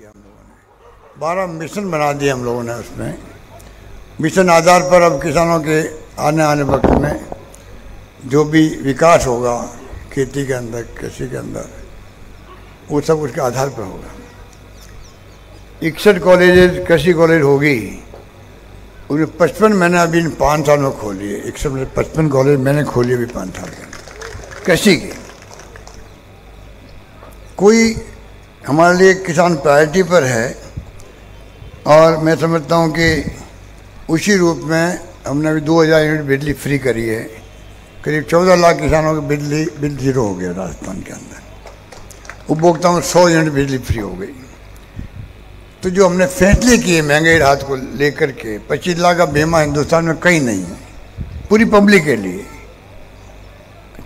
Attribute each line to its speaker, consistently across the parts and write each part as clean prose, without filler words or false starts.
Speaker 1: किया हम लोगों ने, 12 मिशन बना दिए हम लोगों ने। उसमें मिशन आधार पर अब किसानों के आने वक्त में जो भी विकास होगा खेती के अंदर, कृषि के अंदर, वो सब उसके आधार पर होगा। 61 कॉलेज कृषि कॉलेज होगी, उसमें 55 मैंने अभी इन 5 साल में खोली है। 61 में 55 कॉलेज मैंने खोली अभी 5 साल के कृषि की। कोई हमारे लिए किसान प्रायोरिटी पर है और मैं समझता हूँ कि उसी रूप में हमने अभी 2000 यूनिट बिजली फ्री करी है। करीब 14 लाख किसानों की बिजली बिल जीरो हो गया राजस्थान के अंदर। उपभोक्ताओं में 100 यूनिट बिजली फ्री हो गई। तो जो हमने फैसले किए महंगाई राहत को लेकर के, 25 लाख का बीमा हिंदुस्तान में कहीं नहीं है पूरी पब्लिक के लिए,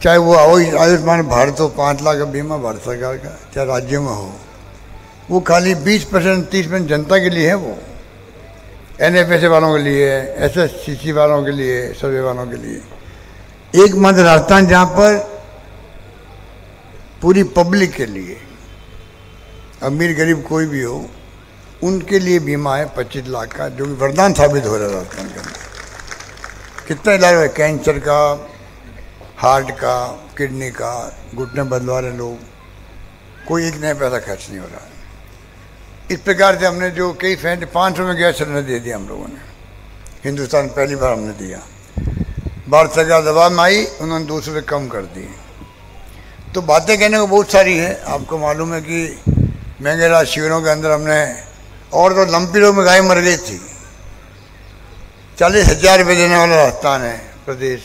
Speaker 1: चाहे वो आयुष्मान भारत हो, 5 लाख का बीमा भारत सरकार का, चाहे राज्यों में हो। वो खाली 20% 30% जनता के लिए है। वो NFSA वालों के लिए, SSCC वालों के लिए, सर्वे वालों के लिए। एकमात्र राजस्थान जहाँ पर पूरी पब्लिक के लिए, अमीर गरीब कोई भी हो, उनके लिए बीमा है 25 लाख का, जो कि वरदान साबित हो रहा है राजस्थान के अंदर। कितना इलाज है कैंसर का, हार्ट का, किडनी का, घुटने बदलवा रहे लोग, कोई एक नया पैसा खर्च नहीं हो रहा है। इस प्रकार से हमने जो कई फैसले, 500 में गैस सिलेंडर दे दिया हम लोगों ने, हिंदुस्तान पहली बार हमने दिया। भारत सरकार दबाव में आई, उन्होंने 200 रुपये कम कर दिए। तो बातें कहने को बहुत सारी है। आपको मालूम है कि महंगे राज शिविरों के अंदर हमने, और तो लंपी रोग में गाय मर गई थी, 40,000 रुपये देने वाला राजस्थान है प्रदेश,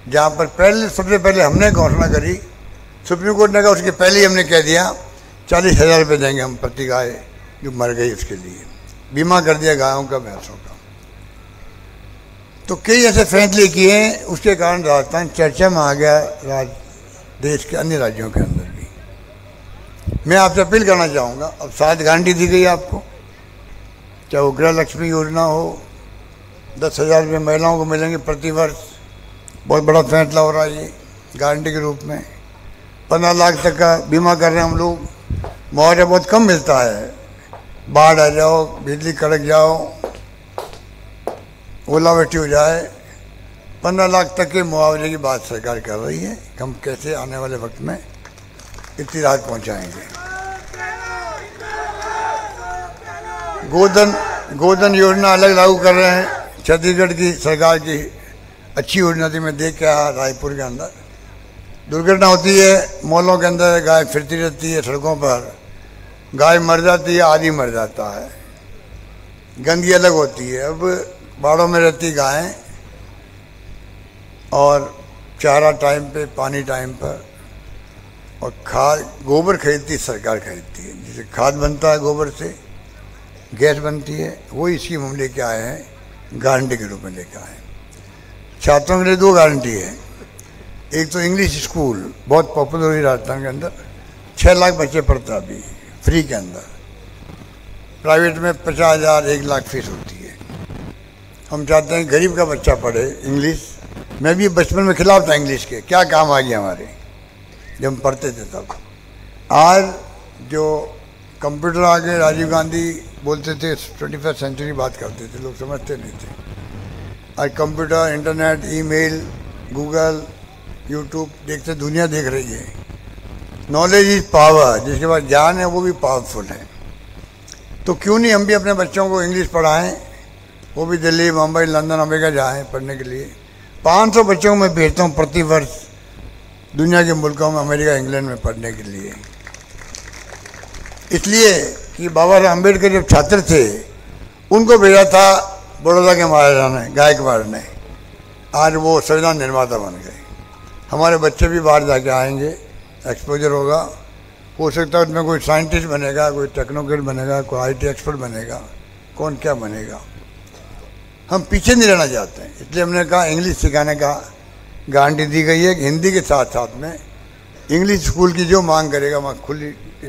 Speaker 1: जहाँ पर सबसे पहले हमने घोषणा करी। सुप्रीम कोर्ट ने कहा उसके पहले ही हमने कह दिया 40,000 रुपये देंगे हम प्रति गाय जो मर गई, उसके लिए बीमा कर दिया गायों का, भैंसों का। तो कई ऐसे फैसले किए हैं, उसके कारण राजस्थान चर्चा में आ गया देश के अन्य राज्यों के अंदर भी। मैं आपसे अपील करना चाहूँगा, अब 7 गारंटी दी गई आपको, चाहे वो गृह लक्ष्मी योजना हो, 10,000 रुपये महिलाओं को मिलेंगे प्रति वर्ष, बहुत बड़ा फैसला हो रहा है ये गारंटी के रूप में। 15 लाख तक का बीमा कर रहे हैं हम लोग। मुआवजा बहुत कम मिलता है, बाढ़ आ जाओ, बिजली कड़क जाओ, ओलावृष्टि हो जाए, 15 लाख तक के मुआवजे की बात सरकार कर रही है कि हम कैसे आने वाले वक्त में इतनी राहत पहुंचाएंगे। गोधन योजना अलग लागू कर रहे हैं, छत्तीसगढ़ की सरकार की अच्छी योजना थी। मैं देख के आया रायपुर के अंदर, दुर्घटना होती है मॉलों के अंदर, गाय फिरती रहती है सड़कों पर, गाय मर जाती है, आदमी मर जाता है, गंदगी अलग होती है। अब बाड़ों में रहती गायें, और चारा टाइम पे, पानी टाइम पर, और खाद गोबर खरीदती सरकार खरीदती है, जिससे खाद बनता है, गोबर से गैस बनती है। वो इसकी हम लेके आए हैं, गारंटी के रूप में लेके आए हैं। छात्रों के लिए 2 गारंटी है। एक तो इंग्लिश स्कूल बहुत पॉपुलर हुई राजस्थान के अंदर, 6 लाख बच्चे पढ़ते हैं अभी फ्री के अंदर। प्राइवेट में 50,000 1 लाख फीस होती है। हम चाहते हैं गरीब का बच्चा पढ़े इंग्लिश। मैं भी बचपन में खिलाफ था इंग्लिश के, क्या काम आ गया हमारे जब हम पढ़ते थे तब। आज जो कंप्यूटर आ गए, राजीव गांधी बोलते थे 21st सेंचुरी बात करते थे, लोग समझते नहीं थे। आज computer, internet, email, Google, YouTube देखते दुनिया देख रही है। नॉलेज इज पावर, जिसके पास ज्ञान है वो भी पावरफुल है। तो क्यों नहीं हम भी अपने बच्चों को इंग्लिश पढ़ाएं, वो भी दिल्ली, मुंबई, लंदन, अमेरिका जाएं पढ़ने के लिए। 500 बच्चों को मैं भेजता हूँ प्रति वर्ष दुनिया के मुल्कों में, अमेरिका, इंग्लैंड में पढ़ने के लिए। इसलिए कि बाबा साहब अम्बेडकर जब छात्र थे, उनको भेजा था बड़ौदा के महाराजा ने, गायकवाड़ ने। आज वो संविधान निर्माता बन गए। हमारे बच्चे भी बाहर जाके आएंगे, एक्सपोजर होगा, हो सकता है उसमें कोई साइंटिस्ट बनेगा, कोई टेक्नोक्रेट बनेगा, कोई IT एक्सपर्ट बनेगा, कौन क्या बनेगा। हम पीछे नहीं रहना चाहते हैं, इसलिए हमने कहा इंग्लिश सिखाने का गारंटी दी गई है कि हिंदी के साथ साथ में इंग्लिश स्कूल की जो मांग करेगा वहाँ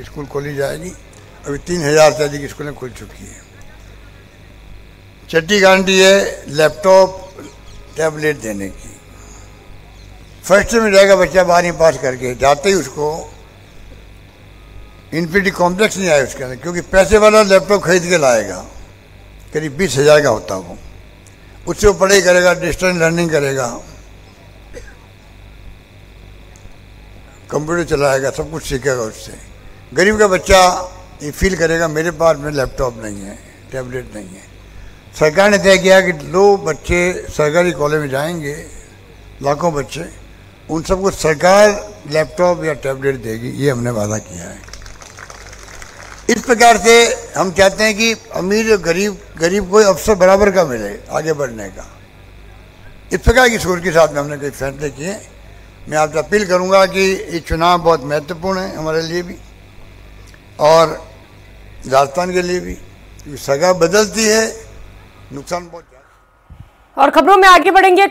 Speaker 1: स्कूल खोली जाएगी। अभी 3,000 से अधिक स्कूलें खुल चुकी हैं। छठी गारंटी है लैपटॉप, टैबलेट देने की। फर्स्ट में जाएगा बच्चा 12वीं पास करके, जाते ही उसको इन्फिनिटी कॉम्प्लेक्स नहीं आए उसके अंदर, क्योंकि पैसे वाला लैपटॉप खरीद के लाएगा, करीब 20,000 का होता वो, उससे वो पढ़ाई करेगा, डिस्टेंस लर्निंग करेगा, कंप्यूटर चलाएगा, सब कुछ सीखेगा उससे। गरीब का बच्चा ये फील करेगा मेरे पास में लैपटॉप नहीं है, टैबलेट नहीं है। सरकार ने तय किया कि लो बच्चे सरकारी कॉलेज में जाएंगे, लाखों बच्चे, उन सबको सरकार लैपटॉप या टैबलेट देगी, ये हमने वादा किया है। इस प्रकार से हम चाहते हैं कि अमीर और गरीब को अवसर बराबर का मिले आगे बढ़ने का। इस प्रकार की सोच के साथ में हमने कई फैसले किए। मैं आपसे अपील करूंगा कि ये चुनाव बहुत महत्वपूर्ण है हमारे लिए भी और राजस्थान के लिए भी, क्योंकि सरकार बदलती है, नुकसान बहुत।
Speaker 2: और खबरों में आगे बढ़ेंगे।